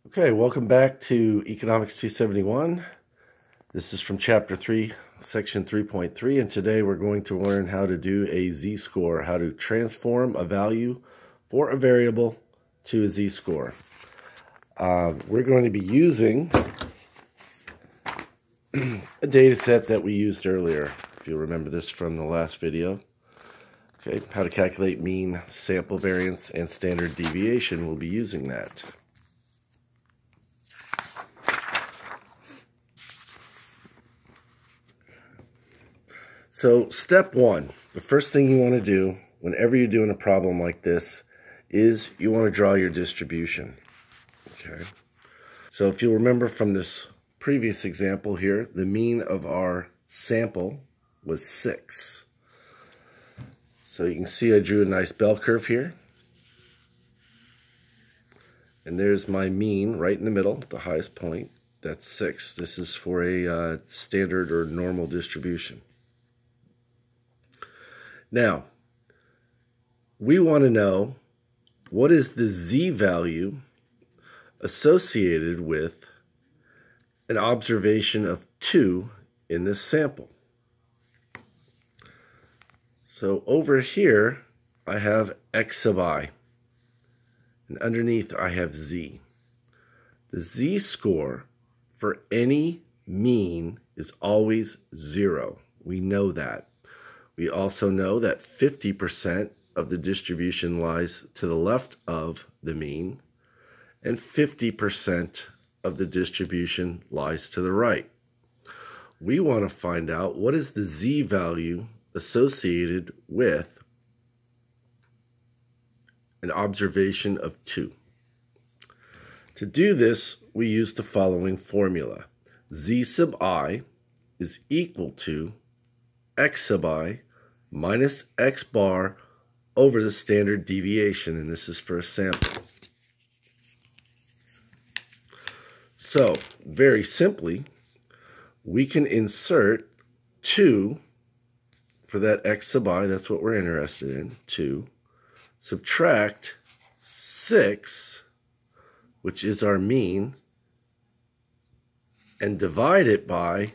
Okay, welcome back to Economics 271. This is from Chapter 3, Section 3.3, and today we're going to learn how to do a z-score, how to transform a value for a variable to a z-score. We're going to be using a data set that we used earlier, if you remember this from the last video. Okay, how to calculate mean, sample variance, and standard deviation. We'll be using that. So step one, the first thing you want to do whenever you're doing a problem like this is you want to draw your distribution. Okay. So if you'll remember from this previous example here, the mean of our sample was 6. So you can see I drew a nice bell curve here. And there's my mean right in the middle, the highest point. That's 6. This is for a standard or normal distribution. Now, we want to know what is the z-value associated with an observation of 2 in this sample. So over here, I have x sub I, and underneath I have z. The z-score for any mean is always 0. We know that. We also know that 50% of the distribution lies to the left of the mean, and 50% of the distribution lies to the right. We want to find out what is the z-value associated with an observation of 2. To do this, we use the following formula. Z sub I is equal to x sub I minus x bar over the standard deviation, and this is for a sample. So, very simply, we can insert 2 for that x sub I, that's what we're interested in, 2, subtract 6, which is our mean, and divide it by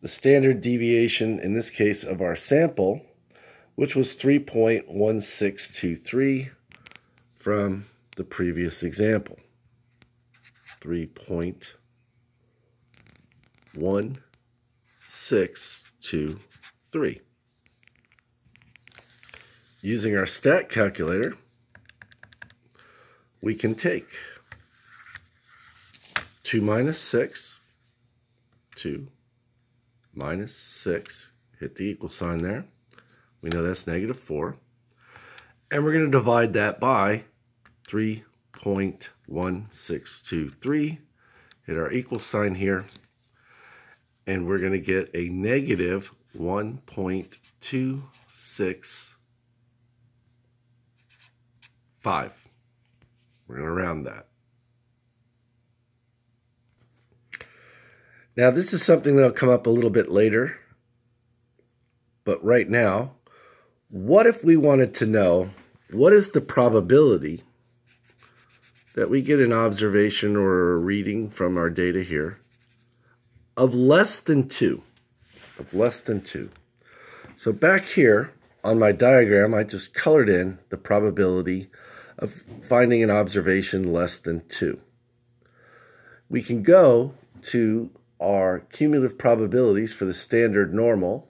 the standard deviation, in this case, of our sample, which was 3.1623 from the previous example. 3.1623. Using our stat calculator, we can take 2 minus 6, 2 minus 6, hit the equal sign there. We know that's -4. And we're going to divide that by 3.1623. Hit our equal sign here. And we're going to get a -1.265. We're going to round that. Now, this is something that'll come up a little bit later, but right now, what if we wanted to know what is the probability that we get an observation or a reading from our data here of less than 2? Of less than 2. So back here on my diagram, I just colored in the probability of finding an observation less than 2. We can go to our cumulative probabilities for the standard normal,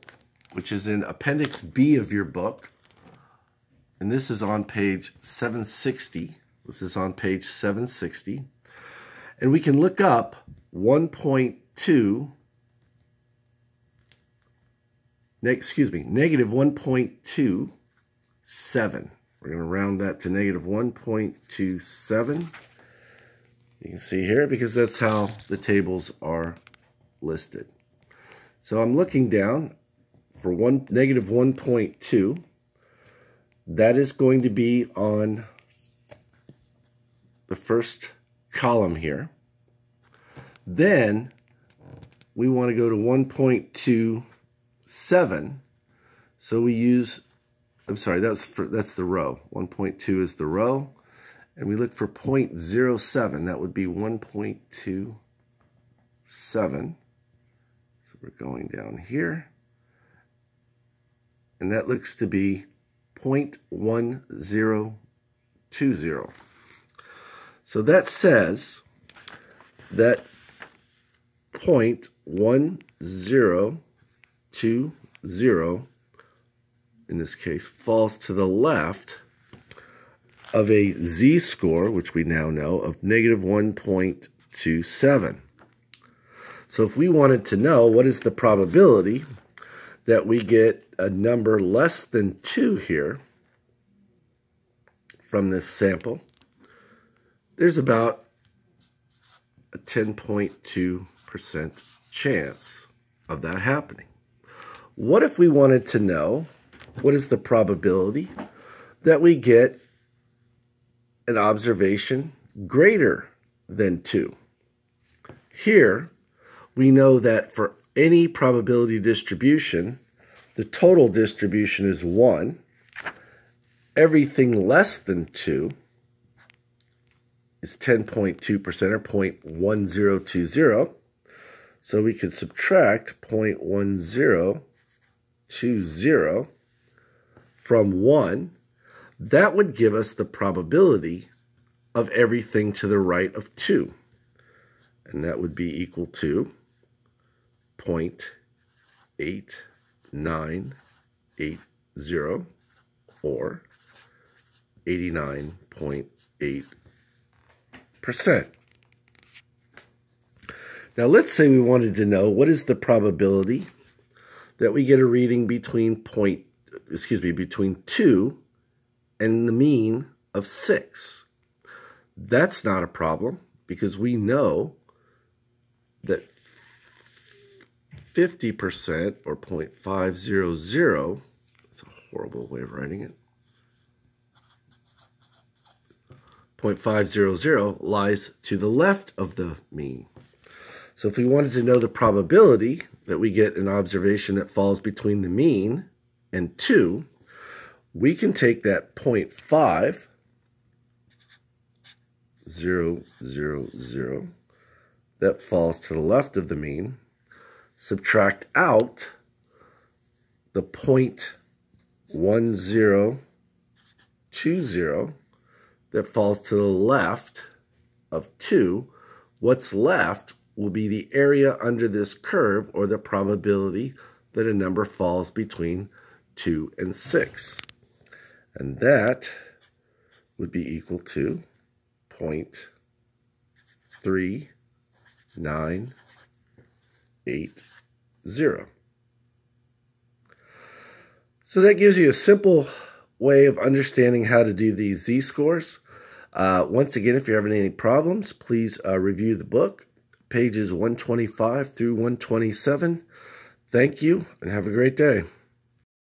which is in Appendix B of your book. And this is on page 760. This is on page 760. And we can look up 1.2, negative 1.27. We're going to round that to negative 1.27. You can see here because that's how the tables are listed. So I'm looking down for negative 1.2. That is going to be on the first column here. Then we want to go to 1.27. So we use, I'm sorry, that's the row. 1.2 is the row. and we look for 0.07, that would be 1.27. So we're going down here, and that looks to be 0.1020. So that says that 0.1020, in this case, falls to the left of a z-score, which we now know, of negative 1.27. So if we wanted to know what is the probability that we get a number less than 2 here from this sample, there's about a 10.2% chance of that happening. What if we wanted to know what is the probability that we get an observation greater than 2? Here, we know that for any probability distribution, the total distribution is 1. Everything less than 2 is 10.2% or 0.1020. So we could subtract 0.1020 from 1. That would give us the probability of everything to the right of 2. And that would be equal to 0.8980 or 89.8%. Now let's say we wanted to know what is the probability that we get a reading between 2 and the mean of 6. That's not a problem because we know that 50% or 0.500, that's a horrible way of writing it, 0.500 lies to the left of the mean. So if we wanted to know the probability that we get an observation that falls between the mean and 2, we can take that 0.5000 that falls to the left of the mean, subtract out the 0.1020 that falls to the left of 2. What's left will be the area under this curve, or the probability that a number falls between 2 and 6. And that would be equal to 0.3980. So that gives you a simple way of understanding how to do these z-scores. Once again, if you're having any problems, please review the book, pages 125 through 127. Thank you, and have a great day.